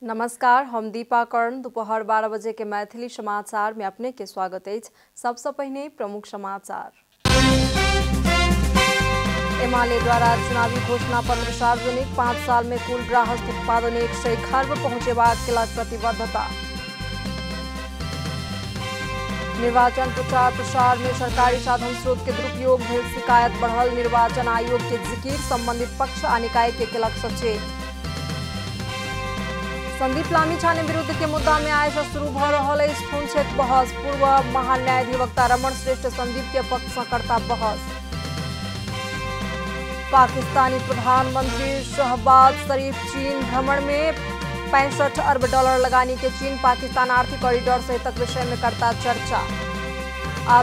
नमस्कार, हम दीपा कर्ण। दोपहर 12 बजे के मैथिली समाचार में अपने के स्वागत है। सबसे पहले प्रमुख समाचार। एमाले द्वारा चुनावी घोषणा पत्र सार्वजनिक। 5 साल में कुल ग्राहक उत्पादन 100 खर्ब पहुंचेबाक केलक प्रतिबद्धता। निर्वाचन प्रचार प्रसार में सरकारी साधन स्रोत के दुरुपयोग भेल शिकायत बढ़ल। निर्वाचन आयोग के जिकिर संबंधित पक्ष आ निकाय के केलक सचेत। संदीप लामिछाने विरुद्ध के मुद्दा में आय से शुरू भ रहल खूनछेक बहस। पूर्व महान्यायाधिवक्ता रमण श्रेष्ठ संदीप के पक्ष से करता बहस। पाकिस्तानी प्रधानमंत्री शहबाज शरीफ चीन भ्रमण में $65 अरब लगानी के चीन पाकिस्तान आर्थिक कॉरिडोर सहित विषय में करता चर्चा।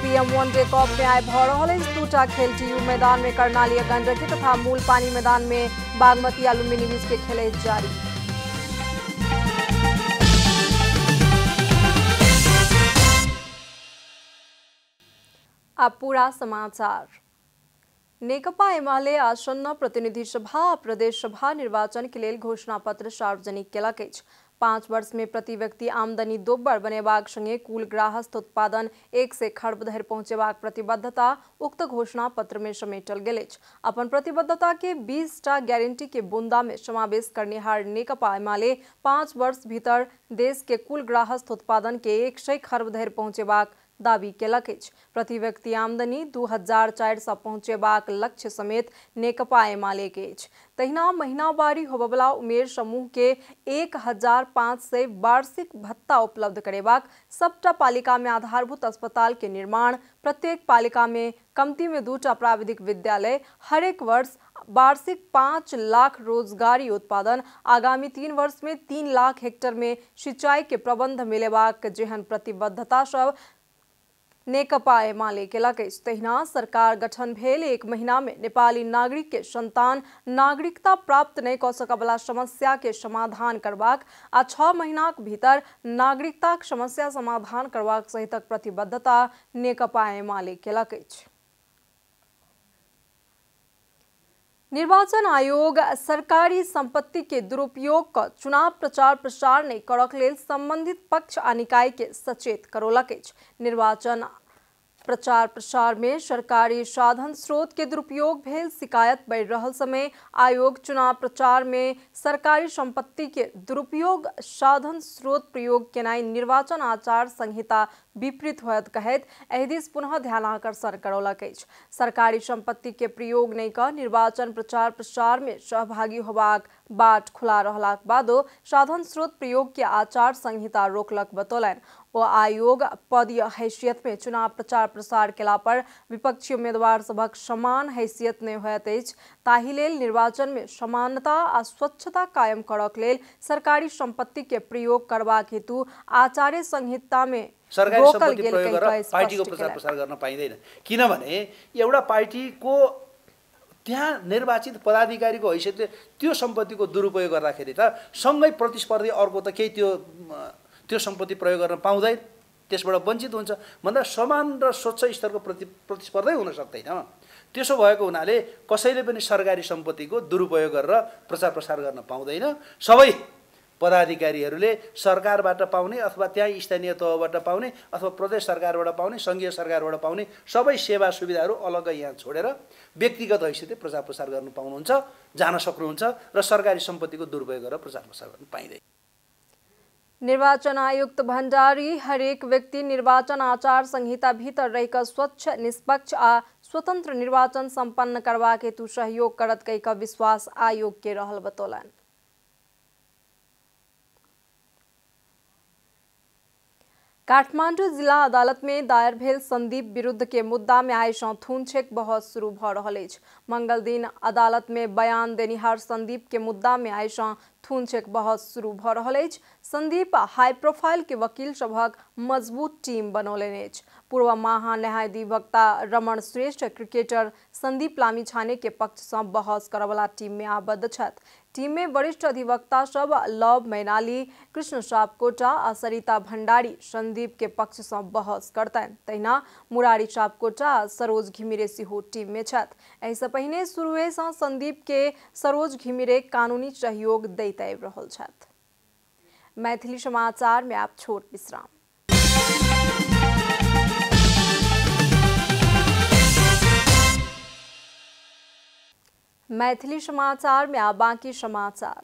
PM वनडे कप में आय भ रहल दूटा खेल। TU मैदान में कर्णाली गंडकी तथा मूल पानी मैदान में बागमती आ लुम्बिनी बीच के खेल जारी। अब पूरा समाचार। नेकपा एमाले आसन्न प्रतिनिधि सभा आ प्रदेश सभा निर्वाचन के लेल घोषणा पत्र सार्वजनिक केलक अछि। 5 वर्ष में प्रति व्यक्ति आमदनी दोब्बर बनेबाक संगे कुल ग्राहस्थ उत्पादन 100 खर्ब धरि पहुंचेबाक प्रतिबद्धता उक्त घोषणा पत्र में समेटल गेल अछि। अपन प्रतिबद्धता के 20टा गारंटी के बुंदा में समावेश करनिहार नेकपा एमाले 5 वर्ष भीतर देश के कुल ग्राहस्थ उत्पादन के 100 खर्ब धरि पहुंचेबाक दावी केलक अछि। प्रति व्यक्ति आमदनी 2400 पहुंचेबाक लक्ष्य समेत नेकपा एमाले के अछि। तहिना महीनावारी होबवला उमेर समूह के 1500 वार्षिक भत्ता उपलब्ध करेबाक, सबटा पालिका में आधारभूत अस्पताल के निर्माण, प्रत्येक पालिका में कमती में 2टा प्राविधिक विद्यालय, हरेक वर्ष वार्षिक 5 लाख रोजगारी उत्पादन, आगामी 3 वर्ष में 3 लाख हेक्टेयर में सिंचाई के प्रबंध मिलेबाक जेहन प्रतिबद्धता सब नेकपा एमाले केलक अछि। तहिना सरकार गठन भेल 1 महीना में नेपाली नागरिक के संतान नागरिकता प्राप्त नहीं क सकबला समस्या के समाधान करबाक आ 6 महीनाक भीतर नागरिकताक समस्या समाधान करबाक सहितक प्रतिबद्धता नेकपा एमाले केलक अछि। निर्वाचन आयोग सरकारी संपत्ति के दुरुपयोग का चुनाव प्रचार प्रसार नहीं करक लेल संबंधित पक्ष आ निकाय के सचेत करौलक अछि। निर्वाचन प्रचार प्रसार में सरकारी साधन स्रोत के दुरुपयोग भेल शिकायत बढ़ रहल समय आयोग चुनाव प्रचार में सरकारी संपत्ति के दुरुपयोग साधन स्रोत प्रयोग केनाई निर्वाचन आचार संहिता विपरीत होयत कहैत एहि दिस पुनः ध्यानाकर्षण करौलक अछि। सरकारी संपत्ति के प्रयोग नहीं कर निर्वाचन प्रचार प्रसार में सहभागी होबाक बाट खुला रहलाक बादो साधन स्रोत प्रयोग के आचार संहिता रोकलक बतौलनि। ओ आयोग पद या हैसियत में चुनाव प्रचार प्रसार केला पर विपक्षी उम्मीदवार सभक समान हैसियत नहीं होयत अछि। ताहि लेल निर्वाचन में समानता आ स्वच्छता कायम करक लेल सरकारी संपत्ति के प्रयोग करबाक हेतु आचार्य संहिता में सरकारी सम्पत्ति प्रयोग गरेर पार्टीको प्रचार प्रसार गर्न पाइँदैन। किनभने एउटा पार्टीको त्यहाँ निर्वाचित पदाधिकारीको हैसियतले त्यो सम्पत्तिको दुरुपयोग गर्दाखेरि त सँगै प्रतिस्पर्धी अर्को त केही त्यो सम्पत्ति प्रयोग गर्न पाउँदैन, त्यसबाट वञ्चित हुन्छ भन्दा समान र स्वच्छ स्तरको प्रतिस्पर्धै हुन सक्दैन। त्यसो भएको हुनाले कसैले पनि सरकारी सम्पत्तिको दुरुपयोग गरेर प्रचार प्रसार गर्न पाउँदैन। सबै पदाधिकारीहरूले सरकारबाट पाउने अथवा त्यहाँ स्थानीय तहबाट पाउने अथवा प्रदेश सरकारबाट पाउने संघीय सरकारबाट पाउने सबै सेवा सुविधाहरू अलग्गै यहाँ छोडेर व्यक्तिगत हैसियतले प्रचार प्रसार गर्न पाउनुहुन्छ, जान सक्नुहुन्छ र सरकारी सम्पत्तिको दुरुपयोग गरेर प्रचार प्रसार गर्न पाइँदैन। निर्वाचन आयुक्त भण्डारी हरेक व्यक्ति निर्वाचन आचार संहिता भीतर रहकर स्वच्छ, निष्पक्ष आ स्वतंत्र निर्वाचन संपन्न करबाक हेतु सहयोग करत कहिक विश्वास आयोग के रहल बतौलनि। काठमांडू जिला अदालत में दायर भेल संदीप विरुद्ध के मुद्दा में आइ सँ खूनछेक बहस शुरू भ रहल अछि। मंगल दिन अदालत में बयान देनिहार संदीप के मुद्दा में आइ सँ खूनछेक बहस शुरू भ रहल अछि। संदीप हाई प्रोफाइल के वकील सभक मजबूत टीम बनौलनि अछि। पूर्व महान्यायाधिवक्ता रमण श्रेष्ठ क्रिकेटर संदीप लामिछाने के पक्ष से बहस करवला टीम में आबद्ध छथि। टीम में वरिष्ठ अधिवक्ता सब लव मैनाली, कृष्ण सापकोटा आ सरिता भण्डारी संदीप के पक्ष से बहस करतनि। तहिना मुरारी सापकोटा आ सरोज घिमिरे सेहो टीम में छथि। एहि से पहिने शुरुए से संदीप के सरोज घिमिरे कानूनी सहयोग दैत आबि रहल छथि। मैथिली समाचार में आप छोट विश्राम। मैथिली समाचार में आप बाँकी समाचार।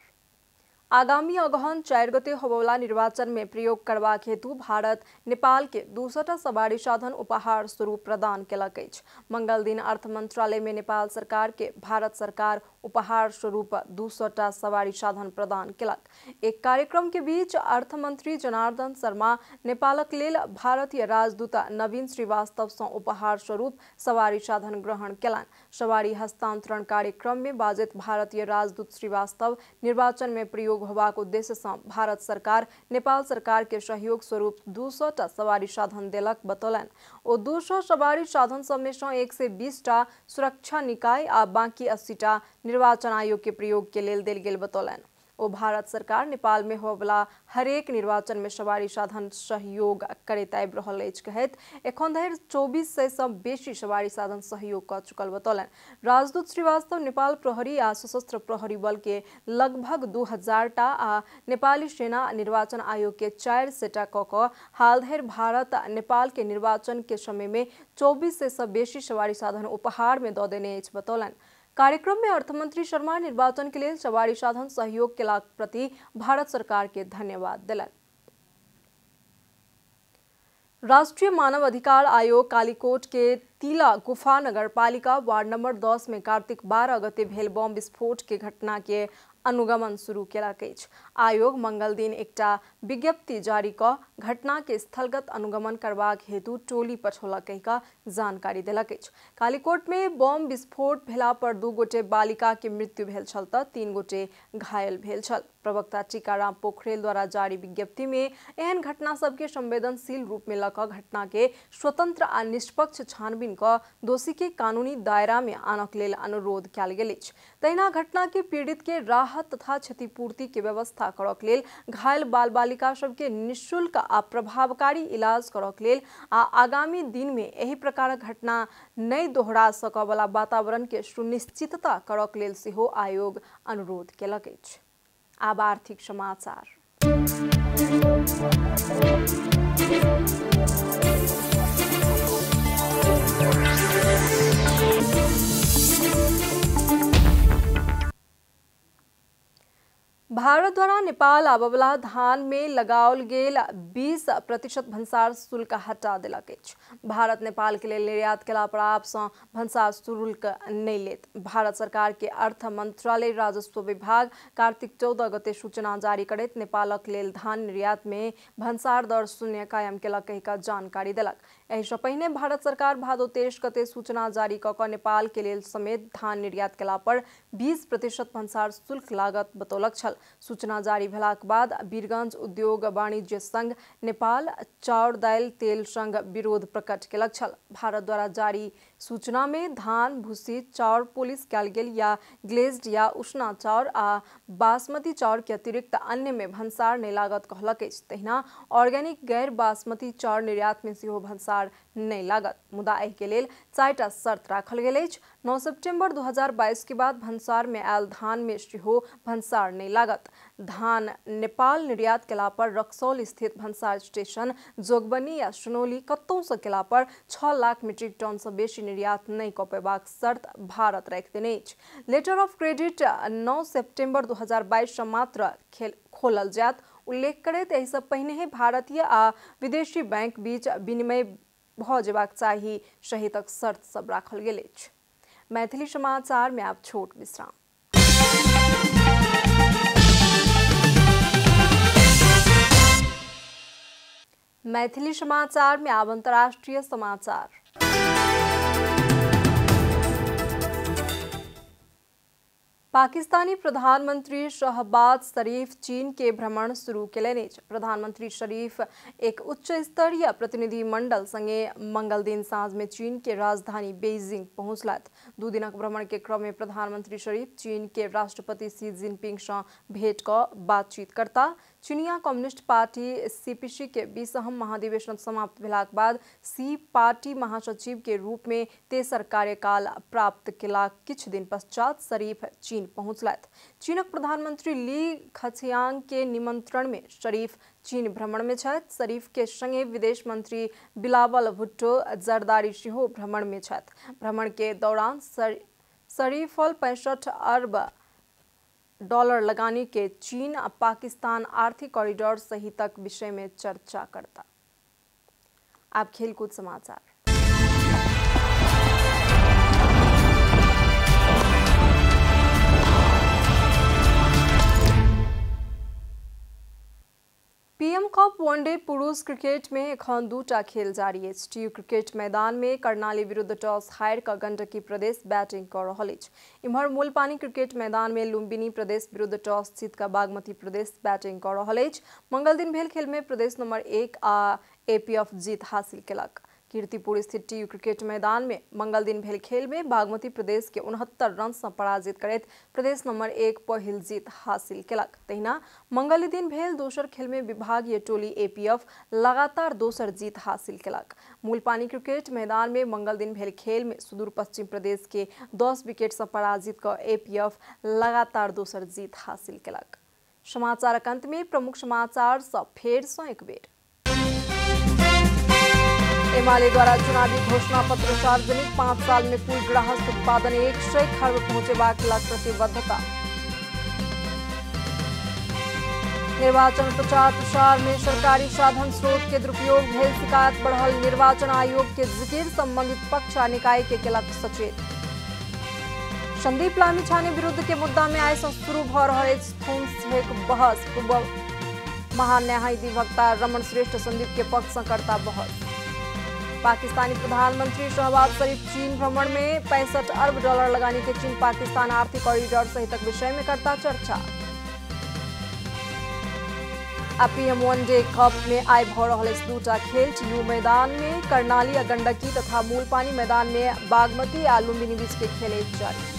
आगामी अगहन 4 गते होबवला निर्वाचन में प्रयोग करबाक हेतु भारत नेपाल के 200टा सवारी साधन उपहार स्वरूप प्रदान केलक अछि। मंगल दिन अर्थ मंत्रालय में नेपाल सरकार के भारत सरकार उपहार स्वरूप 200टा सवारी साधन प्रदान केलक। एक कार्यक्रम के बीच अर्थ मंत्री जनार्दन शर्मा नेपालक लेल भारतीय राजदूत नवीन श्रीवास्तव सँ उपहार स्वरूप सवारी साधन ग्रहण केलनि। सवारी हस्तांतरण कार्यक्रम में बाजैत भारतीय राजदूत श्रीवास्तव निर्वाचन में प्रयोग होबाक उद्देश्य से भारत सरकार नेपाल सरकार के सहयोग स्वरूप 200टा सवारी साधन देलक बतौलन। ओ 200 सवारी साधन सब में से 120टा सुरक्षा निकाय आ बाकी 80टा निर्वाचन आयोग के प्रयोग के लेल देल गेल बतौलन। ओ भारत सरकार नेपाल में होबला हरेक निर्वाचन में सवारी साधन सहयोग करैत आबि रहल अछि कहैत एखन धरि 2400 सँ बेसी सवारी साधन सहयोग क चुकल बतौलन। राजदूत श्रीवास्तव नेपाल प्रहरी आ सशस्त्र प्रहरी बल के लगभग 2000टा आ नेपाली सेना निर्वाचन आयोग के 400टा क हाल धरि भारत नेपाल के निर्वाचन के समय में 2400 सँ बेसी सवारी साधन उपहार में दऽ देने अछि बतौलन। कार्यक्रम में अर्थमंत्री शर्मा निर्वाचन के लिए सवारी साधन सहयोग के प्रति भारत सरकार के धन्यवाद दिलन। राष्ट्रीय मानव अधिकार आयोग कालीकोट के तिला गुफा नगरपालिका वार्ड नंबर 10 में कार्तिक 12 गते भेल बम विस्फोट के घटना के अनुगमन शुरू केलक अछि। आयोग मंगल दिन एकटा विज्ञप्ति जारी क घटना के स्थलगत अनुगमन करबाक हेतु टोली पठौलक कहिका जानकारी देलक अछि। कालीकोट में बम विस्फोट भेला पर 2 गोटे बालिका के मृत्यु भेल छल त 3 गोटे घायल भेल छल। प्रवक्ता टीकाराम पोखरेल द्वारा जारी विज्ञप्ति में एहन घटना सबके संवेदनशील रूप में लक घटना के स्वतंत्र आ निष्पक्ष छानबीन क दोषी के कानूनी दायरा में आनक लेल अनुरोध कयल गेल अछि। तहिना घटना के पीड़ित के राहत तथा क्षतिपूर्ति के व्यवस्था करक लेल घायल बाल बालिका सबके निःशुल्क आ प्रभावकारी इलाज करक लेल आ आगामी दिन में एही प्रकारक घटना नहीं दोहरा सकय वाला वातावरण के सुनिश्चितता करक लेल सेहो आयोग अनुरोध केलक अछि। आब आर्थिक समाचार। भारत द्वारा नेपाल आबवला धान में लगाओल गेल 20% भंसार शुल्क हटा देलक अछि। भारत नेपाल के लेल निर्यात केला पर आप सँ भंसार शुल्क नहीं लेत। भारत सरकार के अर्थ मंत्रालय राजस्व विभाग कार्तिक 14 गते सूचना जारी करैत नेपालक लेल धान निर्यात में भंसार दर शून्य कायम केलक कहिका जानकारी देलक। एहि सँ पहिने भारत सरकार भादो 23 गते सूचना जारी क नेपाल के लेल समेत धान निर्यात केला पर 20% भंसार शुल्क लागत बतौलक छल। सूचना जारी भेलाक बाद वीरगंज उद्योग वाणिज्य संघ नेपाल चाउर दालि तेल संघ विरोध प्रकट केलक छल। भारत द्वारा जारी सूचना में धान भूसी चाउर पॉलिश कयल गेल या ग्लेज्ड या उसना चाउर आ बासमती चाउर के अतिरिक्त अन्य में भंसार नहीं लागत कहलक अछि। तहिना ऑर्गेनिक गैर बासमती चाउर निर्यात में सेहो भंसार नहीं लागत। मुदा एहि के लेल 4टा शर्त राखल गेल अछि। 9 सितंबर 2022 के बाद भंसार में आयल धान में सेहो भंसार नहीं लागत। धान नेपाल निर्यात केला पर रक्सौल स्थित भंसार स्टेशन जोगबनी या सुनौली कतौ सँ केला पर 6 लाख मीट्रिक टन सँ बेसी निर्यात नहीं कऽ पेबाक शर्त भारत राखि देने अछि। लेटर ऑफ क्रेडिट 9 सितंबर 2022 सँ मात्र खोलल जायत उल्लेख करैत एहि सँ पहिने भारतीय आ विदेशी बैंक बीच विनिमय भऽ जेबाक चाही सहितक शर्त सब राखल गेल अछि। मैथिली समाचार में आप छोट विश्राम। मैथिली समाचार में अब अंतर्राष्ट्रीय समाचार। पाकिस्तानी प्रधानमंत्री शहबाज शरीफ चीन के भ्रमण शुरू केलनि अछि। प्रधानमंत्री शरीफ एक उच्च स्तरीय प्रतिनिधि मंडल संगे मंगल दिन साँझ में चीन के राजधानी बेइजिंग पहुंचलथि। 2 दिनक भ्रमण के क्रम में प्रधानमंत्री शरीफ चीन के राष्ट्रपति शी जिनपिंग सँ भेंट क बातचीत करता। चीनिया कम्युनिस्ट पार्टी सीपीसी के 20वां महाधिवेशन समाप्त भेलाक बाद सी पार्टी महासचिव के रूप में तेसर कार्यकाल प्राप्त केलाक किछु दिन पश्चात शरीफ चीन पहुंचलथि। चीनक प्रधानमंत्री ली खचियांग के निमंत्रण में शरीफ चीन भ्रमण में छथि। शरीफ के संगे विदेश मंत्री बिलावल भुट्टो जरदारी सेहो भ्रमण में छथि। भ्रमण के दौरान शरीफ 65 अरब डॉलर लगाने के चीन पाकिस्तान आर्थिक कॉरिडोर सहितक विषय में चर्चा करता। अब खेलकूद समाचार। पीएम कप वनडे पुरुष क्रिकेट में एखन 2टा खेल जारी अछि। टीयू क्रिकेट मैदान में कर्णाली विरुद्ध टॉस हारि कऽ गंडकी प्रदेश बैटिंग कऽ रहल अछि। इम्हर मूलपानी क्रिकेट मैदान में लुम्बिनी प्रदेश विरुद्ध टॉस जीत कऽ बागमती प्रदेश बैटिंग कऽ रहल अछि। मंगल दिन भेल खेल में प्रदेश नंबर 1 आ एपीएफ जीत हासिल केलक। कीर्तिपुर स्थित टीयू क्रिकेट मैदान में मंगल दिन भेल खेल में बागमती प्रदेश के 69 रन से पराजित करैत प्रदेश नंबर 1 पहिल जीत हासिल केलक। तहिना मंगल दिन भेल दोसर खेल में विभागीय टोली एपीएफ लगातार दोसर जीत हासिल केलक। मूलपानी क्रिकेट मैदान में मंगल दिन भेल खेल में सुदूर पश्चिम प्रदेश के 10 विकेट से पराजित कर एपीएफ लगातार दोसर जीत हासिल केलक। समाचारक अंत में प्रमुख समाचार सब फेर सँ एक बेर। एमाले द्वारा चुनावी घोषणा पत्र सार्वजनिक। 5 साल में कुल गृहस्थ उत्पादन 100 खर्ब पहुंचेबाक प्रतिबद्धता। निर्वाचन प्रचार प्रसार में सरकारी साधन स्रोत के दुरुपयोग भेल शिकायत बढ़ल। निर्वाचन आयोग के जिकिर संबंधित पक्ष आ निकाय के केलक सचेत। संदीप लामिछाने विरुद्ध के मुद्दा में आइ सँ शुरू भ रहल थोमसेक बहस। पूर्व महान्यायाधिवक्ता रमन श्रेष्ठ संदीप के पक्ष सँ करता बहस। पाकिस्तानी प्रधानमंत्री शहबाज शरीफ चीन भ्रमण में 65 अरब डॉलर लगाने के चीन पाकिस्तान आर्थिक कॉरिडोर सहित विषय में करता चर्चा। पीएम वनडे कप में आइ भ रहल 2टा खेल। टीयू मैदान में कर्णाली आ गंडकी तथा मूलपानी मैदान में बागमती आ लुम्बिनी बीच के खेल जारी।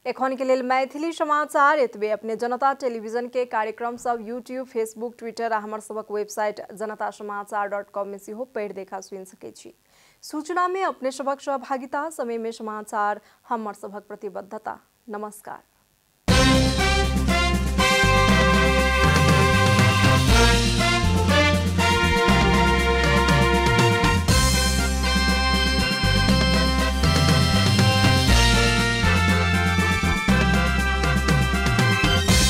एखन के लेल मैथिली समाचार एतबे। अपने जनता टेलीविजन के कार्यक्रम सब यूट्यूब, फेसबुक, ट्विटर आ हमर सबक वेबसाइट janatasamaachar.com में सेहो पढ़ि देखा सुनि सकै छी। सूचना में अपने सबक सहभागिता, समय में समाचार हमर सबक प्रतिबद्धता। नमस्कार।